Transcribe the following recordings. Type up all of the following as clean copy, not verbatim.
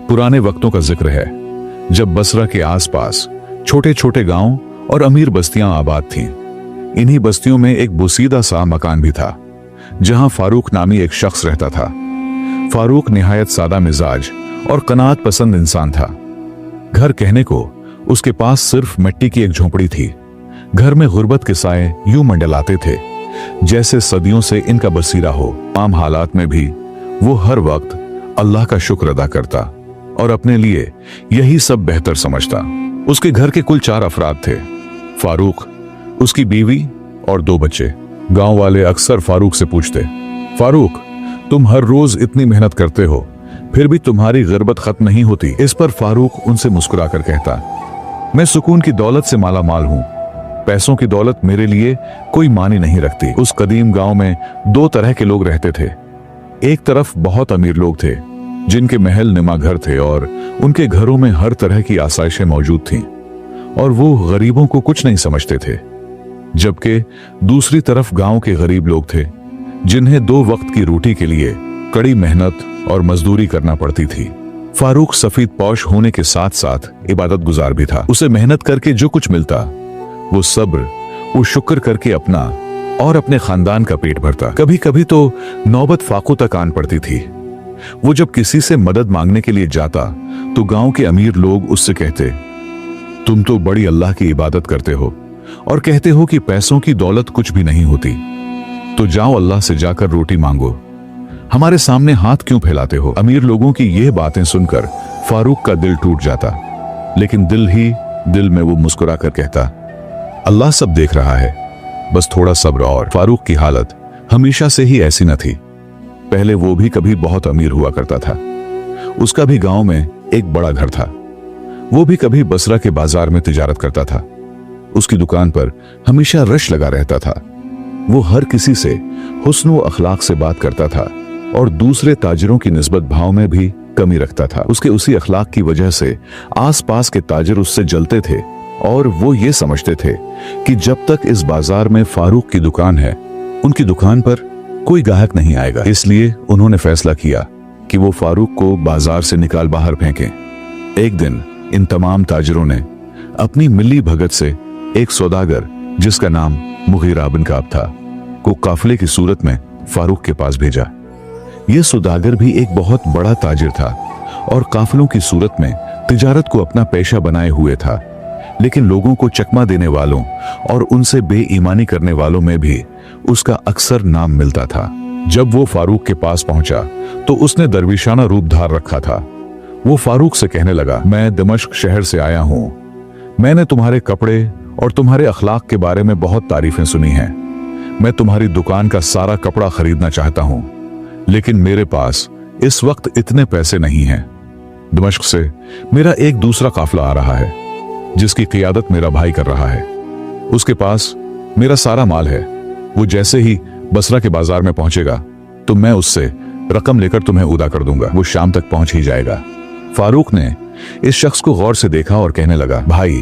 पुराने वक्तों का जिक्र है जब बसरा के आसपास छोटे छोटे गांव और अमीर बस्तियां आबाद थीं। इन्हीं बस्तियों में एक बोसीदा सा मकान भी था जहां फारूक नामी एक शख्स रहता था। फारूक निहायत सादा मिजाज और कनात पसंद इंसान था। घर कहने को उसके पास सिर्फ मिट्टी की एक झोंपड़ी थी। घर में गुर्बत के साए यूं मंडलाते थे जैसे सदियों से इनका बसीरा हो। आम हालात में भी वो हर वक्त अल्लाह का शुक्र अदा करता और अपने लिए यही सब बेहतर समझता। उसके घर के कुल 4 अफराद थे, फारूक, उसकी बीवी और 2 बच्चे। गांव वाले अक्सर फारूक से पूछते, फारूक तुम हर रोज इतनी मेहनत करते हो फिर भी तुम्हारी गुर्बत खत्म नहीं होती। इस पर फारूक उनसे मुस्कुराकर कहता, मैं सुकून की दौलत से माला माल हूं। पैसों की दौलत मेरे लिए कोई मानी नहीं रखती। उस कदीम गांव में 2 तरह के लोग रहते थे। एक तरफ बहुत अमीर लोग थे जिनके महल नुमा घर थे और उनके घरों में हर तरह की आसाइशें मौजूद थीं और वो गरीबों को कुछ नहीं समझते थे। जबकि दूसरी तरफ गांव के गरीब लोग थे जिन्हें 2 वक्त की रोटी के लिए कड़ी मेहनत और मजदूरी करना पड़ती थी। फारूक सफेद पौश होने के साथ साथ इबादत गुजार भी था। उसे मेहनत करके जो कुछ मिलता वो सब्र, वो शुक्र करके अपना और अपने खानदान का पेट भरता। कभी कभी तो नौबत फाकू तक आन पड़ती थी। वो जब किसी से मदद मांगने के लिए जाता तो गांव के अमीर लोग उससे कहते, तुम तो बड़ी अल्लाह की इबादत करते हो और कहते हो कि पैसों की दौलत कुछ भी नहीं होती, तो जाओ अल्लाह से जाकर रोटी मांगो, हमारे सामने हाथ क्यों फैलाते हो। अमीर लोगों की यह बातें सुनकर फारूक का दिल टूट जाता, लेकिन दिल ही दिल में वो मुस्कुरा कर कहता, अल्लाह सब देख रहा है, बस थोड़ा सब्र और। फारूक की हालत हमेशा से ही ऐसी न थी। पहले वो भी कभी बहुत अमीर हुआ करता था। उसका भी गांव में एक बड़ा घर था। वो भी कभी बसरा के बाजार में तिजारत करता था। उसकी दुकान पर हमेशा रश लगा रहता था। वो हर किसी से हुस्न व अखलाक से बात करता था और दूसरे ताजिरों की निस्बत भाव में भी कमी रखता था। उसके उसी अखलाक की वजह से आसपास के ताजिर उससे जलते थे और वो ये समझते थे कि जब तक इस बाजार में फारूक की दुकान है उनकी दुकान पर कोई ग्राहक नहीं आएगा। इसलिए उन्होंने फैसला किया कि वो फारूक को बाजार से निकाल बाहर फेंकें। एक दिन इन तमाम ताजिरों ने अपनी मिली भगत से एक सौदागर जिसका नाम मुगीरा बिन काब था को काफिले की सूरत में फारूक के पास भेजा। यह सौदागर भी एक बहुत बड़ा ताजिर था और काफिलों की सूरत में तिजारत को अपना पेशा बनाए हुए था, लेकिन लोगों को चकमा देने वालों और उनसे बेईमानी करने वालों में भी उसका अक्सर नाम मिलता था। जब वो फारूक के पास पहुंचा तो उसने दरविशाना रूप धार रखा था। वो फारूक से कहने लगा, मैं दमिश्क शहर से आया हूं। मैंने तुम्हारे कपड़े और तुम्हारे अखलाक के बारे में बहुत तारीफें सुनी हैं। मैं तुम्हारी दुकान का सारा कपड़ा खरीदना चाहता हूं, लेकिन मेरे पास इस वक्त इतने पैसे नहीं हैं। दमिश्क से मेरा एक दूसरा काफिला आ रहा है जिसकी क़ियादत मेरा भाई कर रहा है। उसके पास मेरा सारा माल है। वो जैसे ही बसरा के बाजार में पहुंचेगा तो मैं उससे रकम लेकर तुम्हें उदा कर दूंगा। वो शाम तक पहुंच ही जाएगा। फारूक ने इस शख्स को गौर से देखा और कहने लगा, भाई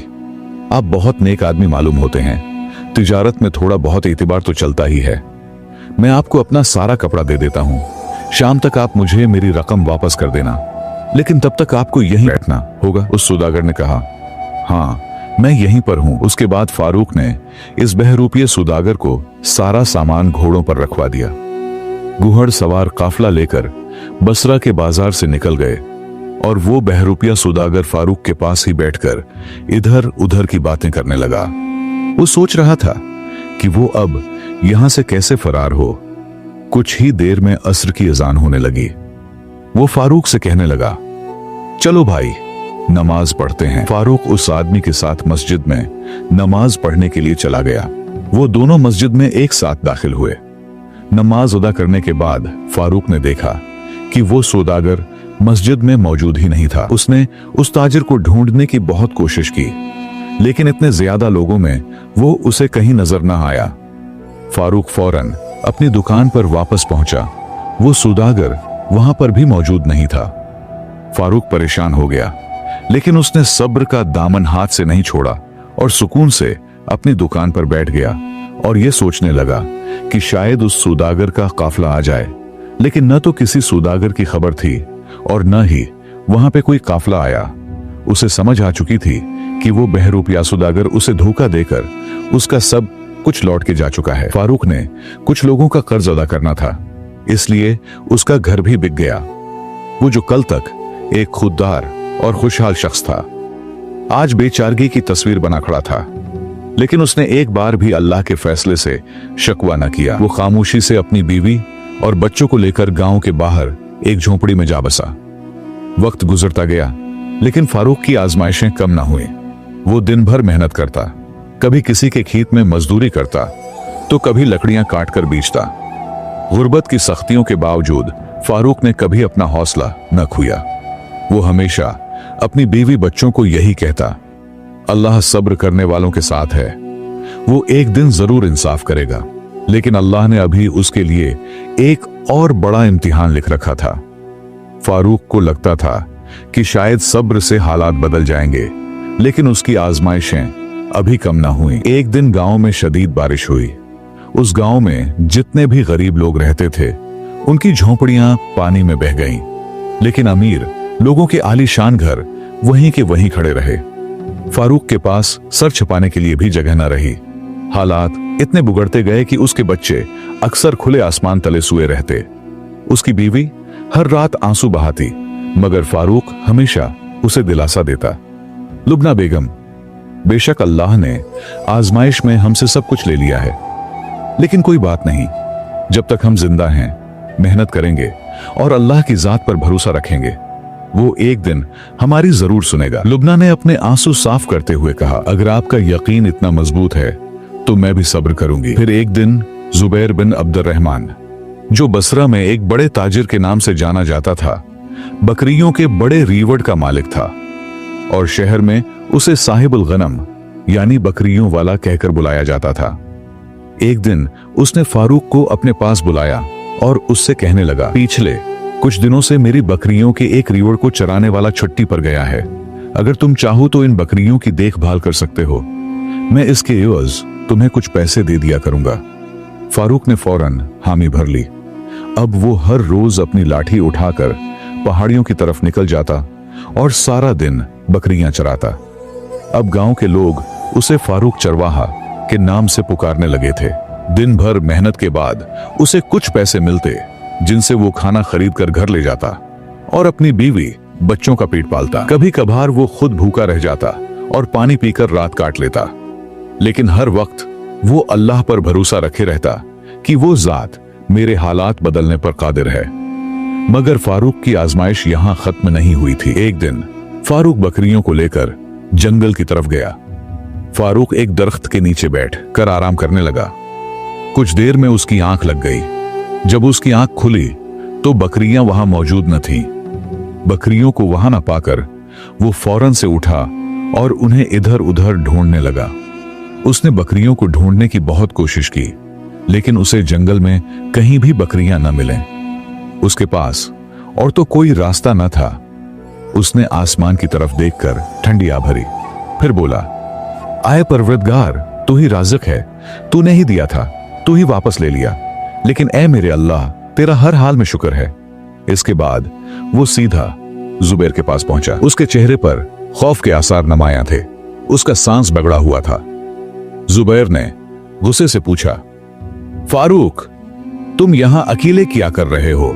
आप बहुत नेक आदमी मालूम होते हैं। तिजारत में थोड़ा बहुत एतबार तो चलता ही है। मैं आपको अपना सारा कपड़ा दे देता हूं। शाम तक आप मुझे मेरी रकम वापस कर देना, लेकिन तब तक आपको यहीं बैठना होगा। उस सौदागर ने कहा, हाँ मैं यहीं पर हूं। उसके बाद फारूक ने इस बहरूपिये सौदागर को सारा सामान घोड़ों पर रखवा दिया। गुहड़ सवार काफिला लेकर बसरा के बाजार से निकल गए और वो बहरूपिया सौदागर फारूक के पास ही बैठकर इधर उधर की बातें करने लगा। वो सोच रहा था कि वो अब यहां से कैसे फरार हो। कुछ ही देर में असर की अजान होने लगी। वो फारूक से कहने लगा, चलो भाई नमाज पढ़ते हैं। फारूक उस आदमी के साथ मस्जिद में नमाज पढ़ने के लिए चला गया। वो दोनों मस्जिद में एक साथ दाखिल हुए। नमाज अदा करने के बाद फारूक ने देखा कि वो सौदागर मस्जिद में मौजूद ही नहीं था। उसने उस ताजिर को ढूंढने की बहुत कोशिश की, लेकिन इतने ज्यादा लोगों में वो उसे कहीं नजर न आया। फारूक फौरन अपनी दुकान पर वापस पहुंचा। वो सौदागर वहां पर भी मौजूद नहीं था। फारूक परेशान हो गया, लेकिन उसने सब्र का दामन हाथ से नहीं छोड़ा और सुकून से अपनी दुकान पर बैठ गया और यह सोचने लगा कि शायद उस सौदागर का काफिला आ जाए। लेकिन न तो किसी सौदागर की खबर थी और न ही वहां पे कोई काफला आया। उसे समझ आ चुकी थी कि वो बहरूपिया सौदागर उसे धोखा देकर उसका सब कुछ लौट के जा चुका है। फारूक ने कुछ लोगों का कर्ज अदा करना था, इसलिए उसका घर भी बिक गया। वो जो कल तक एक खुददार और खुशहाल शख्स था, आज बेचारगी की तस्वीर बना खड़ा था। लेकिन उसने एक बार भी अल्लाह के फैसले से शकवा न किया। वो खामोशी से अपनी बीवी और बच्चों को लेकर गांव के बाहर एक झोपड़ी में जा बसा। वक्त गुजरता गया, लेकिन फारूक की आजमाइशें कम न हुई। वो दिन भर मेहनत करता, कभी किसी के खेत में मजदूरी करता तो कभी लकड़ियां काट कर बेचता। गुर्बत की सख्तियों के बावजूद फारूक ने कभी अपना हौसला न खोया। वो हमेशा अपनी बीवी बच्चों को यही कहता, अल्लाह सब्र करने वालों के साथ है, वो एक दिन जरूर इंसाफ करेगा। लेकिन अल्लाह ने अभी उसके लिए एक और बड़ा इम्तिहान लिख रखा था। फारूक को लगता था कि शायद सब्र से हालात बदल जाएंगे, लेकिन उसकी आजमाइशें अभी कम ना हुई। एक दिन गांव में शदीद बारिश हुई। उस गांव में जितने भी गरीब लोग रहते थे, उनकी झोंपड़ियां पानी में बह गईं। लेकिन अमीर लोगों के आलीशान घर वहीं के वहीं खड़े रहे। फारूक के पास सर छुपाने के लिए भी जगह न रही। हालात इतने बिगड़ते गए कि उसके बच्चे अक्सर खुले आसमान तले सोए रहते। उसकी बीवी हर रात आंसू बहाती, मगर फारूक हमेशा उसे दिलासा देता। लुबना बेगम, बेशक अल्लाह ने आजमाइश में हमसे सब कुछ ले लिया है, लेकिन कोई बात नहीं, जब तक हम जिंदा हैं मेहनत करेंगे और अल्लाह की जात पर भरोसा रखेंगे, वो एक दिन हमारी जरूर सुनेगा। लुबना ने अपने आंसू साफ करते हुए कहा, अगर आपका यकीन इतना मजबूत है तो मैं भी सब्र करूंगी। फिर एक दिन जुबैर बिन अब्दुर्रहमान, जो बसरा में एक बड़े ताजिर के नाम से जाना जाता था, बकरियों के बड़े रीवड़ का मालिक था और शहर में उसे साहिबुल गनम यानी बकरियों वाला कहकर बुलाया जाता था। एक दिन उसने फारूक को अपने पास बुलाया और उससे कहने लगा, पिछले कुछ दिनों से मेरी बकरियों के एक रीवड़ को चराने वाला छुट्टी पर गया है। अगर तुम चाहो तो इन बकरियों की देखभाल कर सकते हो। मैं इसके एवज तुम्हें कुछ पैसे दे दिया करूंगा। फारूक ने फौरन हामी भर ली। अब वो हर रोज अपनी लाठी उठाकर पहाड़ियों की तरफ निकल जाता और सारा दिन बकरियां चराता। अब गांव के लोग उसे फारूक चरवाहा के नाम से पुकारने लगे थे। दिन भर मेहनत के बाद उसे कुछ पैसे मिलते, जिनसे वो खाना खरीद कर घर ले जाता और अपनी बीवी बच्चों का पेट पालता। कभी कभार वो खुद भूखा रह जाता और पानी पीकर रात काट लेता, लेकिन हर वक्त वो अल्लाह पर भरोसा रखे रहता कि वो जात मेरे हालात बदलने पर कादिर है। मगर फारूक की आजमाइश यहां खत्म नहीं हुई थी। एक दिन फारूक बकरियों को लेकर जंगल की तरफ गया। फारूक एक दरख्त के नीचे बैठ कर आराम करने लगा। कुछ देर में उसकी आंख लग गई। जब उसकी आंख खुली तो बकरियां वहां मौजूद न थीं। बकरियों को वहां न पाकर वो फौरन से उठा और उन्हें इधर उधर ढूंढने लगा। उसने बकरियों को ढूंढने की बहुत कोशिश की, लेकिन उसे जंगल में कहीं भी बकरियां न मिलें। उसके पास और तो कोई रास्ता न था। उसने आसमान की तरफ देखकर ठंडी आ भरी, फिर बोला, आए परवरदिगार, तू ही राज़िक है, तूने ही दिया था, तू ही वापस ले लिया, लेकिन ऐ मेरे अल्लाह, तेरा हर हाल में शुक्र है। इसके बाद वो सीधा जुबैर के पास पहुंचा। उसके चेहरे पर खौफ के आसार नुमायां थे। उसका सांस बगड़ा हुआ था। जुबैर ने गुस्से से पूछा, फारूक, तुम यहां अकेले क्या कर रहे हो?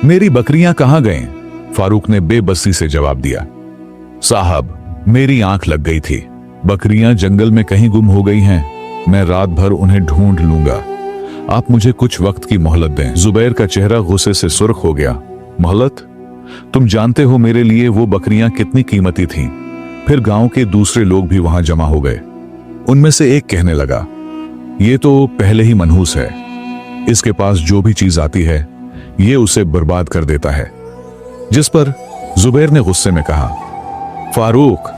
मेरी बकरियां कहां गईं? फारूक ने बेबसी से जवाब दिया, साहब, मेरी आंख लग गई थी। बकरियां जंगल में कहीं गुम हो गई हैं। मैं रात भर उन्हें ढूंढ लूंगा। आप मुझे कुछ वक्त की मोहलत दें। जुबैर का चेहरा गुस्से से सुर्ख हो गया। मोहलत? तुम जानते हो मेरे लिए वो बकरियां कितनी कीमती थीं। फिर गांव के दूसरे लोग भी वहां जमा हो गए। उनमें से एक कहने लगा, ये तो पहले ही मनहूस है। इसके पास जो भी चीज आती है ये उसे बर्बाद कर देता है। जिस पर जुबैर ने गुस्से में कहा, फारूक,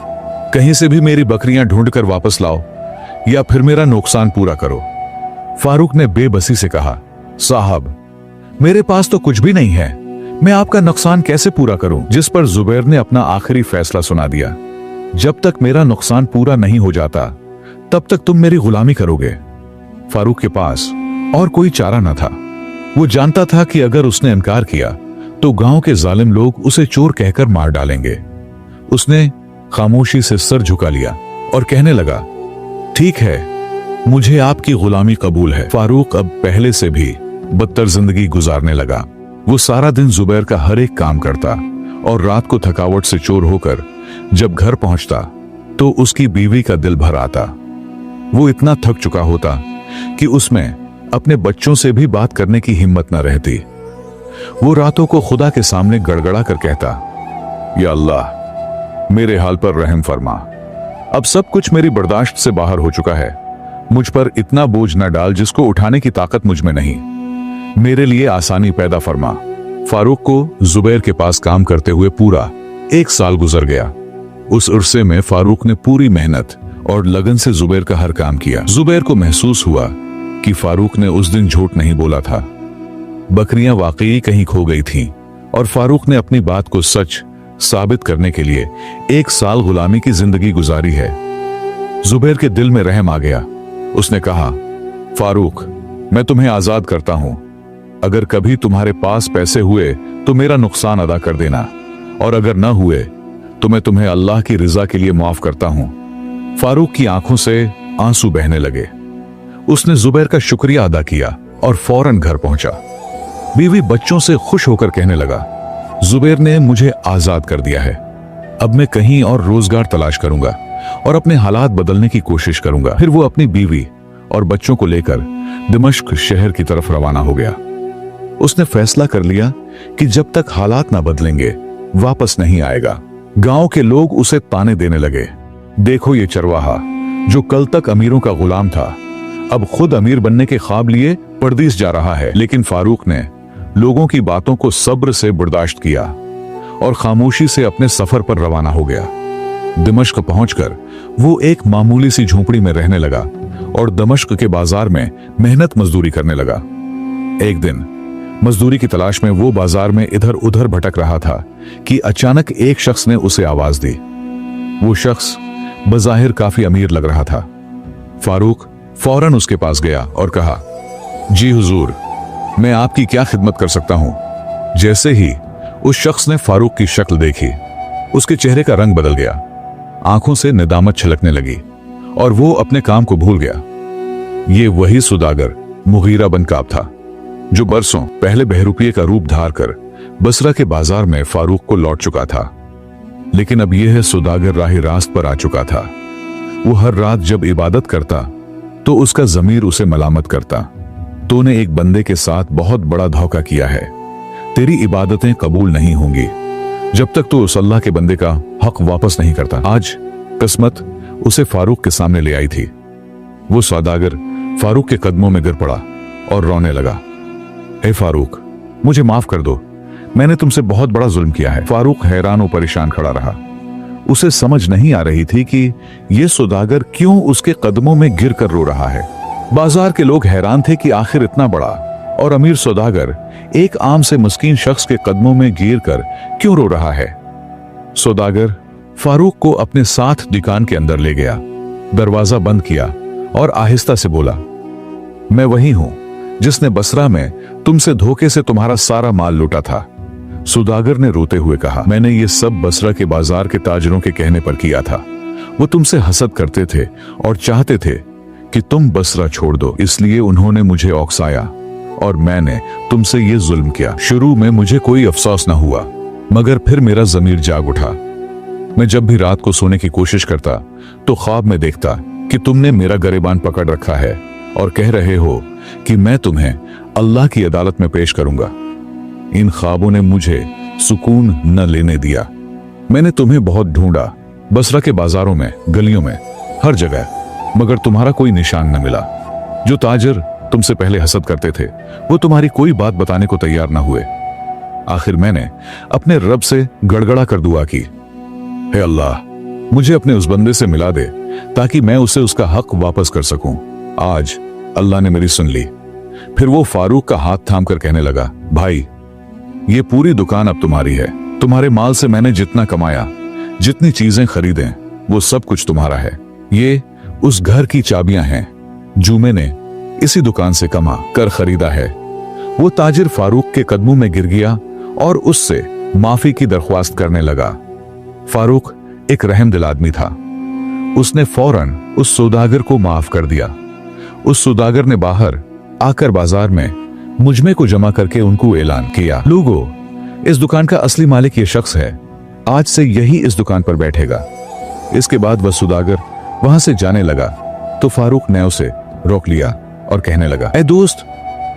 कहीं से भी मेरी बकरियां ढूंढ कर वापस लाओ या फिर मेरा नुकसान पूरा करो। फारूक ने बेबसी से कहा, साहब, मेरे पास तो कुछ भी नहीं है, मैं आपका नुकसान कैसे पूरा करूं? जिस पर जुबैर ने अपना आखिरी फैसला सुना दिया, जब तक मेरा नुकसान पूरा नहीं हो जाता तब तक तुम मेरी गुलामी करोगे। फारूक के पास और कोई चारा न था। वो जानता था कि अगर उसने इनकार किया तो गांव के जालिम लोग उसे चोर कहकर मार डालेंगे। उसने खामोशी से सर झुका लिया और कहने लगा, ठीक है, मुझे आपकी गुलामी कबूल है। फारूक अब पहले से भी बदतर जिंदगी गुजारने लगा। वो सारा दिन जुबैर का हर एक काम करता और रात को थकावट से चोर होकर जब घर पहुंचता तो उसकी बीवी का दिल भर आता। वो इतना थक चुका होता कि उसमें अपने बच्चों से भी बात करने की हिम्मत न रहती। वो रातों को खुदा के सामने गड़गड़ा कर कहता, या अल्लाह, मेरे हाल पर रहम फरमा। अब सब कुछ मेरी बर्दाश्त से बाहर हो चुका है। मुझ पर इतना बोझ न डाल जिसको उठाने की ताकत मुझ में नहीं। मेरे लिए आसानी पैदा फरमा। फारूक को जुबैर के पास काम करते हुए पूरा 1 साल गुजर गया। उस अरसे में फारूक ने पूरी मेहनत और लगन से जुबैर का हर काम किया। जुबैर को महसूस हुआ कि फारूक ने उस दिन झूठ नहीं बोला था। बकरियां वाकई कहीं खो गई थीं और फारूक ने अपनी बात को सच साबित करने के लिए 1 साल गुलामी की जिंदगी गुजारी है। जुबैर के दिल में रहम आ गया। उसने कहा, फारूक, मैं तुम्हें आजाद करता हूं। अगर कभी तुम्हारे पास पैसे हुए तो मेरा नुकसान अदा कर देना, और अगर न हुए तो मैं तुम्हें अल्लाह की रिजा के लिए माफ करता हूं। फारूक की आंखों से आंसू बहने लगे। उसने जुबैर का शुक्रिया अदा किया और फौरन घर पहुंचा। बीवी बच्चों से खुश होकर कहने लगा, जुबैर ने मुझे आजाद कर दिया है। अब मैं कहीं और रोजगार तलाश करूंगा और अपने हालात बदलने की कोशिश करूंगा। फिर वो अपनी बीवी और बच्चों को लेकर दिमश्क शहर की तरफ रवाना हो गया। उसने फैसला कर लिया कि जब तक हालात ना बदलेंगे वापस नहीं आएगा। गांव के लोग उसे ताने देने लगे, देखो ये चरवाहा जो कल तक अमीरों का गुलाम था, अब खुद अमीर बनने के ख्वाब लिए परदेस जा रहा है। लेकिन फारूक ने लोगों की बातों को सब्र से बर्दाश्त किया और खामोशी से अपने सफर पर रवाना हो गया। दिमश्क पहुंचकर वो एक मामूली सी झोंपड़ी में रहने लगा और दमिश्क के बाजार में मेहनत मजदूरी करने लगा। एक दिन मजदूरी की तलाश में वो बाजार में इधर उधर भटक रहा था कि अचानक एक शख्स ने उसे आवाज दी। वो शख्स बज़ाहिर काफी अमीर लग रहा था। फारूक फौरन उसके पास गया और कहा, जी हुजूर, मैं आपकी क्या खिदमत कर सकता हूं। जैसे ही उस शख्स ने फारूक की शक्ल देखी, उसके चेहरे का रंग बदल गया, आंखों से निदामत छलकने लगी और वो अपने काम को भूल गया। ये वही सुदागर मुगीरा बन काब था जो बरसों पहले बहरूपिये का रूप धार कर बसरा के बाजार में फारूक को लौट चुका था। लेकिन अब यह सुदागर राही रास्त पर आ चुका था। वो हर रात जब इबादत करता तो उसका जमीर उसे मलामत करता, तूने एक बंदे के साथ बहुत बड़ा धोखा किया है, तेरी इबादतें कबूल नहीं होंगी जब तक तू उस अल्लाह के बंदे का हक वापस नहीं करता। आज किस्मत उसे फारूक के सामने ले आई थी। वो सौदागर फारूक के कदमों में गिर पड़ा और रोने लगा, ए फारूक, मुझे माफ कर दो, मैंने तुमसे बहुत बड़ा जुल्म किया है। फारूक हैरान और परेशान खड़ा रहा। उसे समझ नहीं आ रही थी कि यह सौदागर क्यों उसके कदमों में गिर कर रो रहा है। बाजार के लोग हैरान थे कि आखिर इतना बड़ा और अमीर सौदागर एक आम से मस्कीन शख्स के कदमों में गिर कर क्यों रो रहा है। सौदागर फारूक को अपने साथ दुकान के अंदर ले गया, दरवाजा बंद किया और आहिस्ता से बोला, मैं वही हूं जिसने बसरा में तुमसे धोखे से तुम्हारा सारा माल लूटा था। सौदागर ने रोते हुए कहा, मैंने ये सब बसरा के बाजार के ताजरों के कहने पर किया था। वो तुमसे हसद करते थे और चाहते थे कि तुम बसरा छोड़ दो, इसलिए उन्होंने मुझे औकसाया और मैंने तुमसे ये जुल्म किया। शुरू में मुझे कोई अफसोस न हुआ, मगर फिर मेरा जमीर जाग उठा। मैं जब भी रात को सोने की कोशिश करता तो ख्वाब में देखता कि तुमने मेरा गरेबान पकड़ रखा है और कह रहे हो कि मैं तुम्हें अल्लाह की अदालत में पेश करूंगा। इन ख्वाबों ने मुझे सुकून न लेने दिया। मैंने तुम्हें बहुत ढूंढा, बसरा के बाजारों में, गलियों में, हर जगह, मगर तुम्हारा कोई निशान न मिला। जो ताजर तुमसे पहले हसद करते थे वो तुम्हारी कोई बात बताने को तैयार न हुए। आखिर मैंने अपने रब से गड़गड़ा कर दुआ की, हे अल्लाह, मुझे अपने उस बंदे से मिला दे ताकि मैं उसे उसका हक वापस कर सकूं। आज अल्लाह ने मेरी सुन ली। फिर वो फारूक का हाथ थाम कर कहने लगा, भाई, ये पूरी दुकान अब तुम्हारी है। तुम्हारे माल से मैंने जितना कमाया, जितनी चीजें खरीदें, वो सब कुछ तुम्हारा है। ये उस घर की चाबियां हैं जो मैंने इसी दुकान से कमा कर खरीदा है। वो ताजिर फारूक के कदमों में गिर गया और उससे माफी की दरख्वास्त करने लगा। फारूक एक रहमदिल आदमी था। उसने फौरन उस सौदागर को माफ कर दिया। उस सौदागर ने बाहर आकर बाजार में मुजमे को जमा करके उनको ऐलान किया, लोगो, इस दुकान का असली मालिक ये शख्स है, आज से यही इस दुकान पर बैठेगा। इसके बाद वह सौदागर वहां से जाने लगा तो फारूक ने उसे रोक लिया और कहने लगा, ऐ दोस्त,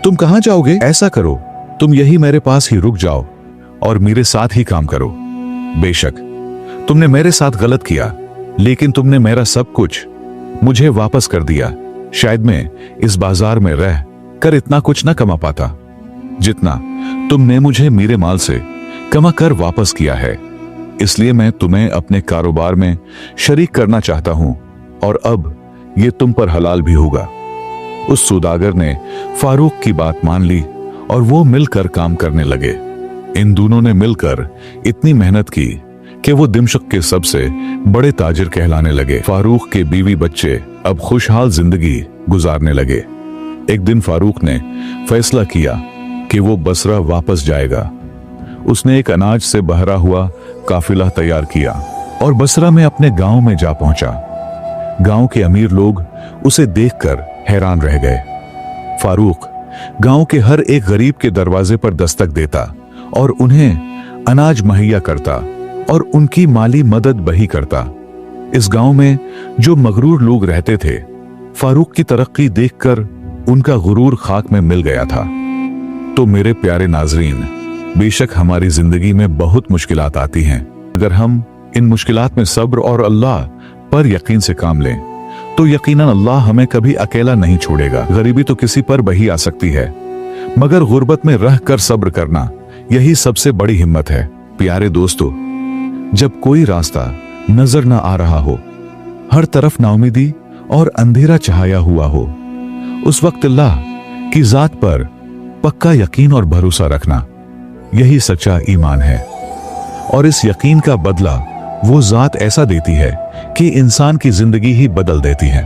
तुम कहां जाओगे? ऐसा करो, तुम यही मेरे पास ही रुक जाओ और मेरे साथ ही काम करो। बेशक तुमने मेरे साथ गलत किया, लेकिन तुमने मेरा सब कुछ मुझे वापस कर दिया। शायद मैं इस बाजार में रह कर इतना कुछ न कमा पाता जितना तुमने मुझे मेरे माल से कमा कर वापस किया है। इसलिए मैं तुम्हें अपने कारोबार में शरीक करना चाहता हूं और अब ये तुम पर हलाल भी होगा। उस सौदागर ने फारूक की बात मान ली और वो मिलकर काम करने लगे। इन दोनों ने मिलकर इतनी मेहनत की कि वो दिमशक के सबसे बड़े ताजिर कहलाने लगे। फारूक के बीवी बच्चे अब खुशहाल जिंदगी गुजारने लगे। एक दिन फारूक ने फैसला किया कि वो बसरा वापस जाएगा। उसने एक अनाज से भरा हुआ काफिला तैयार किया और बसरा में अपने गांव में जा पहुंचा। गांव के अमीर लोग उसे देखकर हैरान रह गए। फारूक गांव के हर एक गरीब के दरवाजे पर दस्तक देता और उन्हें अनाज मुहैया करता और उनकी माली मदद भी करता। इस गांव में जो मगरूर लोग रहते थे, फारूक की तरक्की देखकर उनका गुरूर खाक में मिल गया था। तो मेरे प्यारे नाजरीन, बेशक हमारी जिंदगी में बहुत मुश्किलात आती हैं। अगर हम इन मुश्किलात में सब्र और अल्लाह पर यकीन से काम लें तो यकीनन अल्लाह हमें कभी अकेला नहीं छोड़ेगा। गरीबी तो किसी पर भी आ सकती है, मगर गुर्बत में रह कर सब्र करना यही सबसे बड़ी हिम्मत है। प्यारे दोस्तों, जब कोई रास्ता नजर ना आ रहा हो, हर तरफ नाउमीदी और अंधेरा छाया हुआ हो, उस वक्त अल्लाह की जात पर पक्का यकीन और भरोसा रखना यही सच्चा ईमान है। और इस यकीन का बदला वो जात ऐसा देती है कि इंसान की जिंदगी ही बदल देती है।